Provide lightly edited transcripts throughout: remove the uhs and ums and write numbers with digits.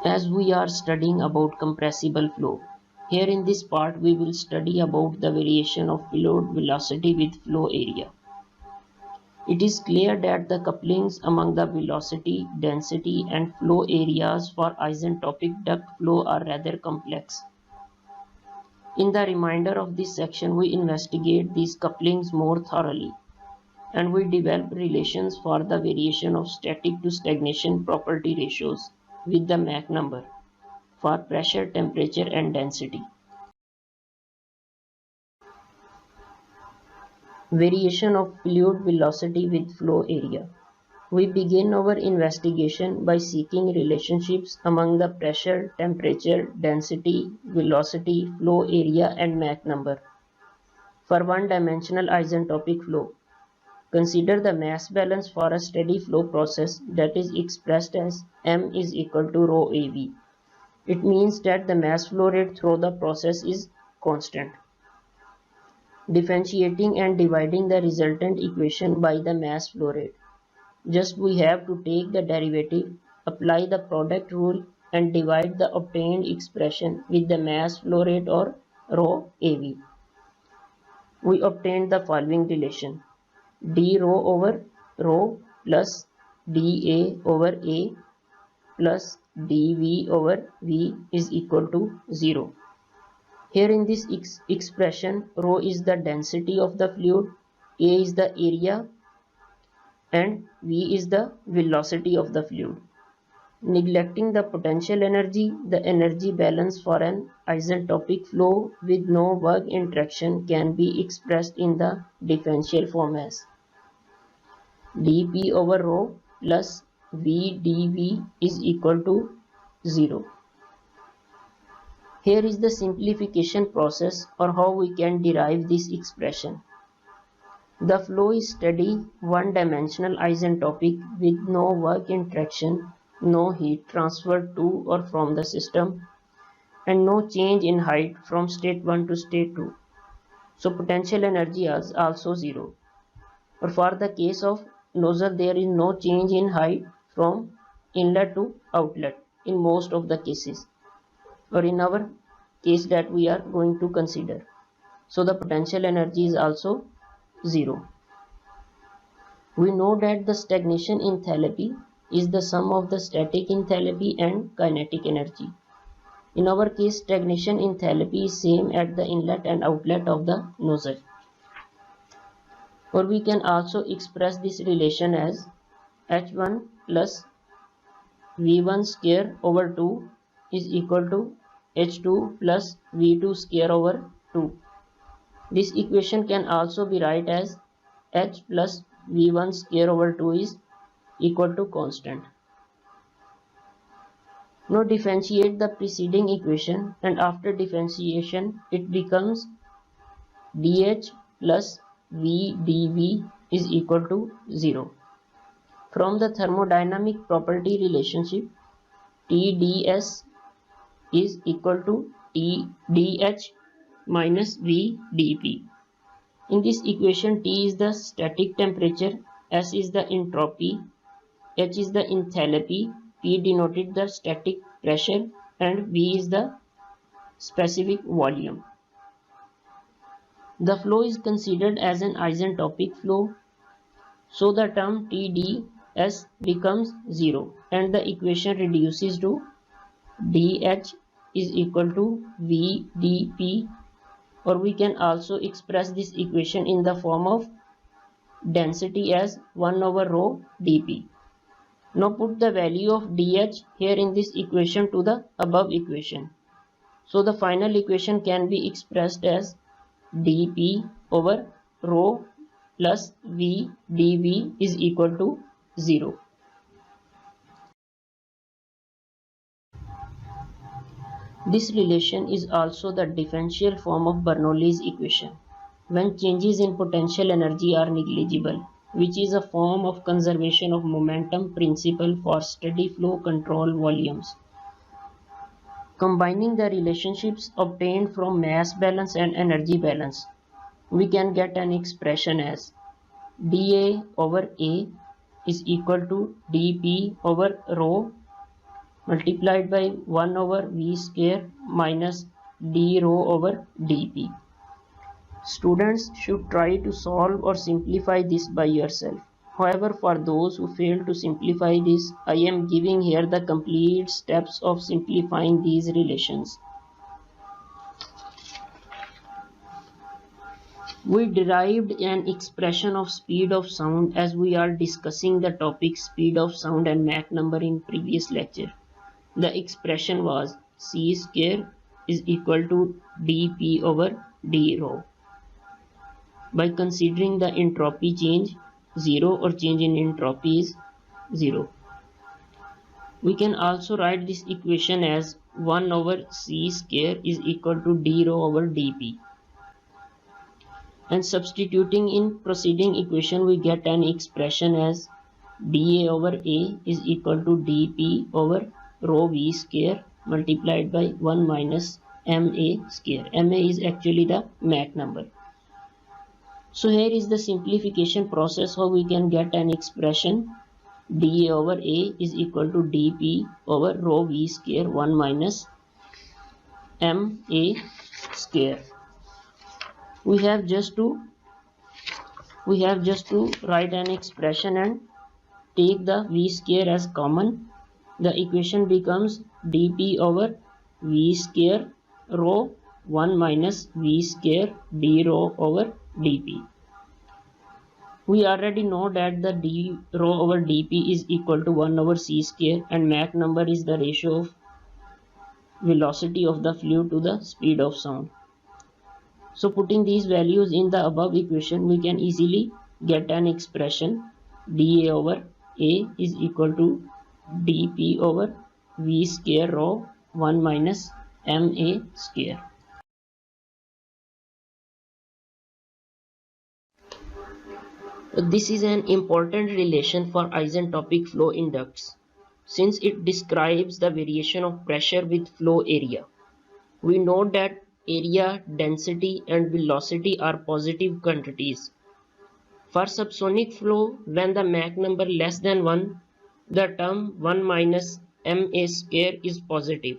as we are studying about compressible flow. Here in this part we will study about the variation of fluid velocity with flow area. It is clear that the couplings among the velocity, density and flow areas for isentropic duct flow are rather complex. In the remainder of this section we investigate these couplings more thoroughly, and we develop relations for the variation of static to stagnation property ratios with the Mach number for pressure, temperature and density. Variation of fluid velocity with flow area. We begin our investigation by seeking relationships among the pressure, temperature, density, velocity, flow area and Mach number. For one-dimensional isentropic flow, consider the mass balance for a steady flow process that is expressed as m is equal to rho av. It means that the mass flow rate through the process is constant. Differentiating and dividing the resultant equation by the mass flow rate. Just we have to take the derivative, apply the product rule and divide the obtained expression with the mass flow rate or rho av. We obtained the following relation: d rho over rho plus dA over A plus dV over V is equal to 0. Here in this expression, rho is the density of the fluid, A is the area and V is the velocity of the fluid. Neglecting the potential energy, the energy balance for an isentropic flow with no work interaction can be expressed in the differential form as dP over rho plus V dV is equal to 0. Here is the simplification process or how we can derive this expression. The flow is steady, one-dimensional isentropic with no work interaction, no heat transferred to or from the system, and no change in height from state 1 to state 2. So potential energy is also 0. Or for the case of nozzle, there is no change in height from inlet to outlet in most of the cases, or in our case that we are going to consider. So the potential energy is also 0. We know that the stagnation enthalpy is the sum of the static enthalpy and kinetic energy. In our case, stagnation enthalpy is same at the inlet and outlet of the nozzle. Or we can also express this relation as H1 plus V1 square over 2 is equal to H2 plus V2 square over 2. This equation can also be written as H plus V1 square over 2 is equal to constant. Now differentiate the preceding equation, and after differentiation it becomes dH plus V dV is equal to 0. From the thermodynamic property relationship, TdS is equal to TdH minus V dP. In this equation, T is the static temperature, S is the entropy, H is the enthalpy, P denoted the static pressure and V is the specific volume. The flow is considered as an isentropic flow, so the term TdS becomes 0 and the equation reduces to dH is equal to V dP, or we can also express this equation in the form of density as 1 over rho dP. Now put the value of dH here in this equation to the above equation. So the final equation can be expressed as dP over rho plus V dV is equal to 0. This relation is also the differential form of Bernoulli's equation, when changes in potential energy are negligible, which is a form of conservation of momentum principle for steady flow control volumes. Combining the relationships obtained from mass balance and energy balance, we can get an expression as dA over A is equal to dP over rho multiplied by 1 over v square minus d rho over dp. Students should try to solve or simplify this by yourself. However, for those who fail to simplify this, I am giving here the complete steps of simplifying these relations. We derived an expression of speed of sound as we are discussing the topic speed of sound and Mach number in previous lecture. The expression was c square is equal to dp over d rho. By considering the entropy change 0 or change in entropy is 0. We can also write this equation as 1 over c square is equal to d rho over dp. And substituting in preceding equation we get an expression as dA over A is equal to dP over rho V square multiplied by 1 minus MA square. MA is actually the Mach number. So here is the simplification process how we can get an expression dA over A is equal to dP over rho V square 1 minus MA square. We have just to write an expression and take the v square as common. The equation becomes dp over v square rho 1 minus v square d rho over dp. We already know that the d rho over dp is equal to 1 over c square and Mach number is the ratio of velocity of the fluid to the speed of sound. So putting these values in the above equation, we can easily get an expression dA over A is equal to dP over V square rho 1 minus MA square. This is an important relation for isentropic flow in ducts, since it describes the variation of pressure with flow area. We know that area, density and velocity are positive quantities. For subsonic flow, when the Mach number less than 1, the term 1 minus MA square is positive,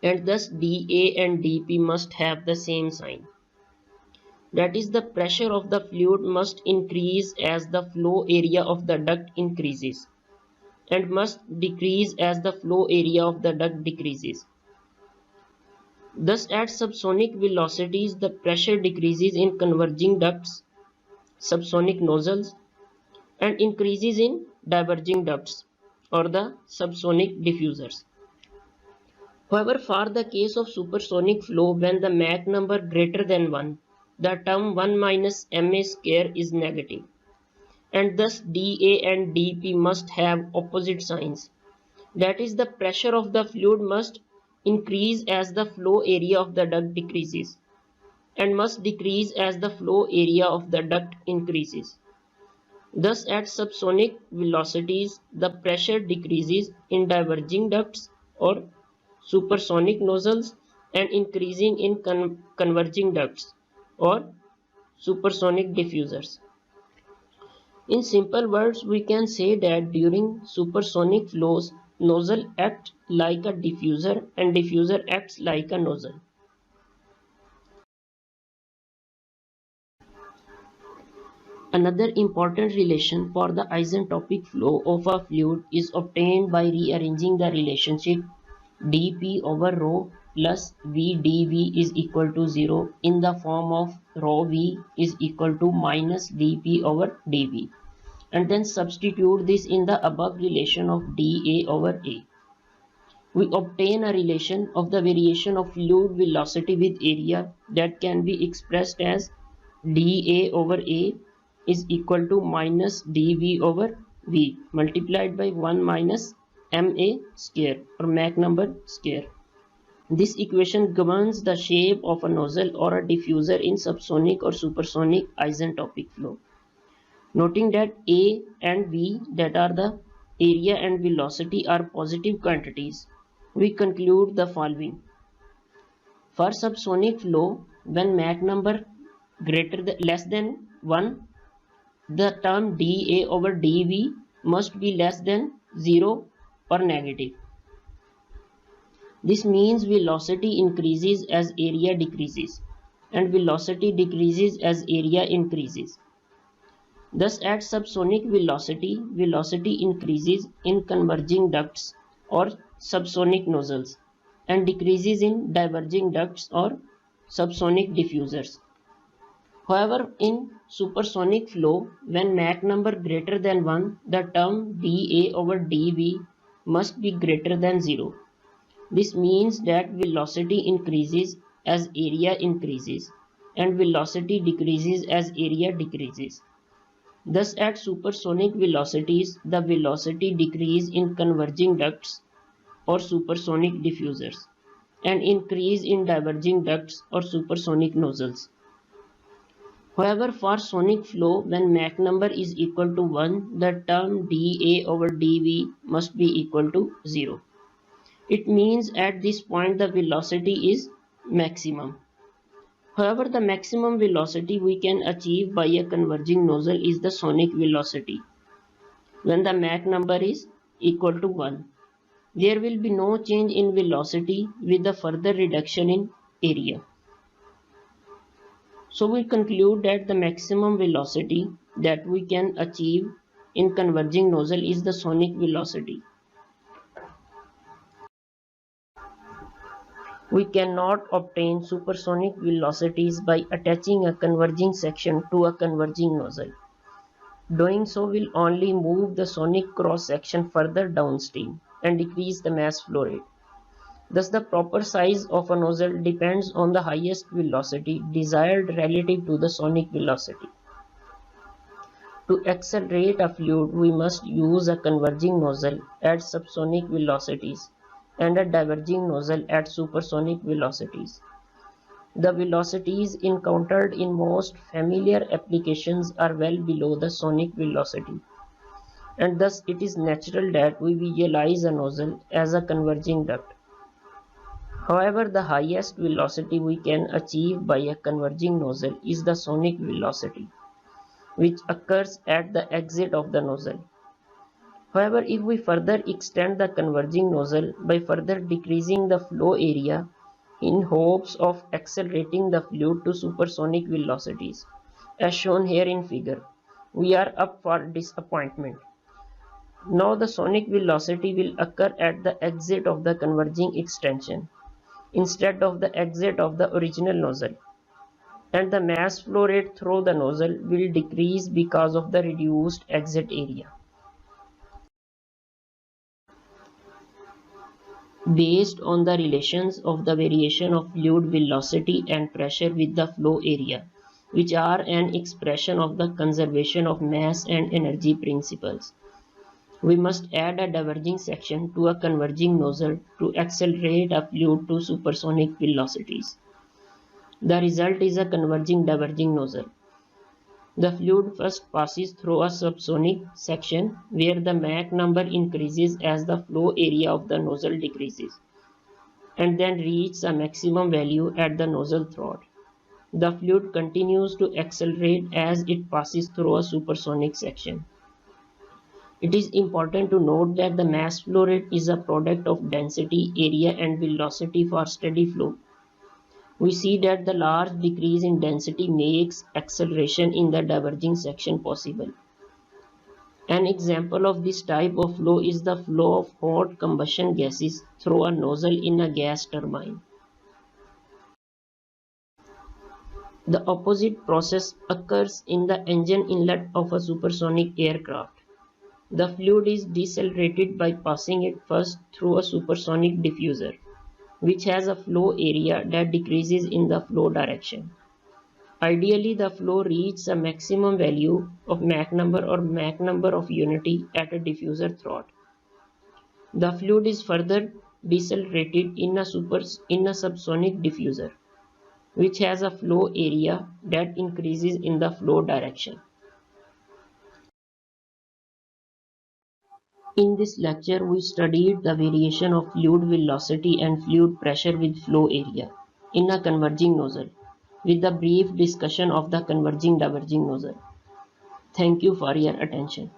and thus dA and dP must have the same sign. That is, the pressure of the fluid must increase as the flow area of the duct increases, and must decrease as the flow area of the duct decreases. Thus, at subsonic velocities, the pressure decreases in converging ducts, subsonic nozzles, and increases in diverging ducts or the subsonic diffusers. However, for the case of supersonic flow, when the Mach number greater than 1, the term 1 minus MA square is negative, and thus dA and dP must have opposite signs. That is, the pressure of the fluid must increase as the flow area of the duct decreases, and must decrease as the flow area of the duct increases. Thus, at subsonic velocities, the pressure decreases in diverging ducts or supersonic nozzles and increasing in converging ducts or supersonic diffusers. In simple words, we can say that during supersonic flows, nozzle acts like a diffuser and diffuser acts like a nozzle. Another important relation for the isentropic flow of a fluid is obtained by rearranging the relationship dP over rho plus V dV is equal to 0 in the form of rho V is equal to minus dP over dV, and then substitute this in the above relation of dA over A. We obtain a relation of the variation of fluid velocity with area that can be expressed as dA over A is equal to minus dV over V multiplied by 1 minus MA square or Mach number square. This equation governs the shape of a nozzle or a diffuser in subsonic or supersonic isentropic flow. Noting that A and V, that are the area and velocity, are positive quantities, we conclude the following. For subsonic flow, when Mach number less than 1, the term dA over dV must be less than 0 or negative. This means velocity increases as area decreases, and velocity decreases as area increases. Thus, at subsonic velocity, velocity increases in converging ducts or subsonic nozzles and decreases in diverging ducts or subsonic diffusers. However, in supersonic flow, when Mach number greater than 1, the term dA over dV must be greater than 0. This means that velocity increases as area increases and velocity decreases as area decreases. Thus, at supersonic velocities, the velocity decrease in converging ducts or supersonic diffusers and increase in diverging ducts or supersonic nozzles. However, for sonic flow, when Mach number is equal to 1, the term dA over dV must be equal to 0. It means at this point the velocity is maximum. However, the maximum velocity we can achieve by a converging nozzle is the sonic velocity when the Mach number is equal to 1. There will be no change in velocity with the further reduction in area. So we conclude that the maximum velocity that we can achieve in converging nozzle is the sonic velocity. We cannot obtain supersonic velocities by attaching a converging section to a converging nozzle. Doing so will only move the sonic cross section further downstream and decrease the mass flow rate. Thus, the proper size of a nozzle depends on the highest velocity desired relative to the sonic velocity. To accelerate a fluid, we must use a converging nozzle at subsonic velocities and a diverging nozzle at supersonic velocities. The velocities encountered in most familiar applications are well below the sonic velocity, and thus it is natural that we visualize a nozzle as a converging duct. However, the highest velocity we can achieve by a converging nozzle is the sonic velocity, which occurs at the exit of the nozzle. However, if we further extend the converging nozzle by further decreasing the flow area in hopes of accelerating the fluid to supersonic velocities, as shown here in figure, we are up for disappointment. Now the sonic velocity will occur at the exit of the converging extension instead of the exit of the original nozzle, and the mass flow rate through the nozzle will decrease because of the reduced exit area. Based on the relations of the variation of fluid velocity and pressure with the flow area, which are an expression of the conservation of mass and energy principles, we must add a diverging section to a converging nozzle to accelerate a fluid to supersonic velocities. The result is a converging diverging nozzle. The fluid first passes through a subsonic section where the Mach number increases as the flow area of the nozzle decreases, and then reaches a maximum value at the nozzle throat. The fluid continues to accelerate as it passes through a supersonic section. It is important to note that the mass flow rate is a product of density, area, and velocity for steady flow. We see that the large decrease in density makes acceleration in the diverging section possible. An example of this type of flow is the flow of hot combustion gases through a nozzle in a gas turbine. The opposite process occurs in the engine inlet of a supersonic aircraft. The fluid is decelerated by passing it first through a supersonic diffuser, which has a flow area that decreases in the flow direction. Ideally, the flow reaches a maximum value of Mach number or Mach number of unity at a diffuser throat. The fluid is further decelerated in a subsonic diffuser, which has a flow area that increases in the flow direction. In this lecture, we studied the variation of fluid velocity and fluid pressure with flow area in a converging nozzle, with a brief discussion of the converging diverging nozzle. Thank you for your attention.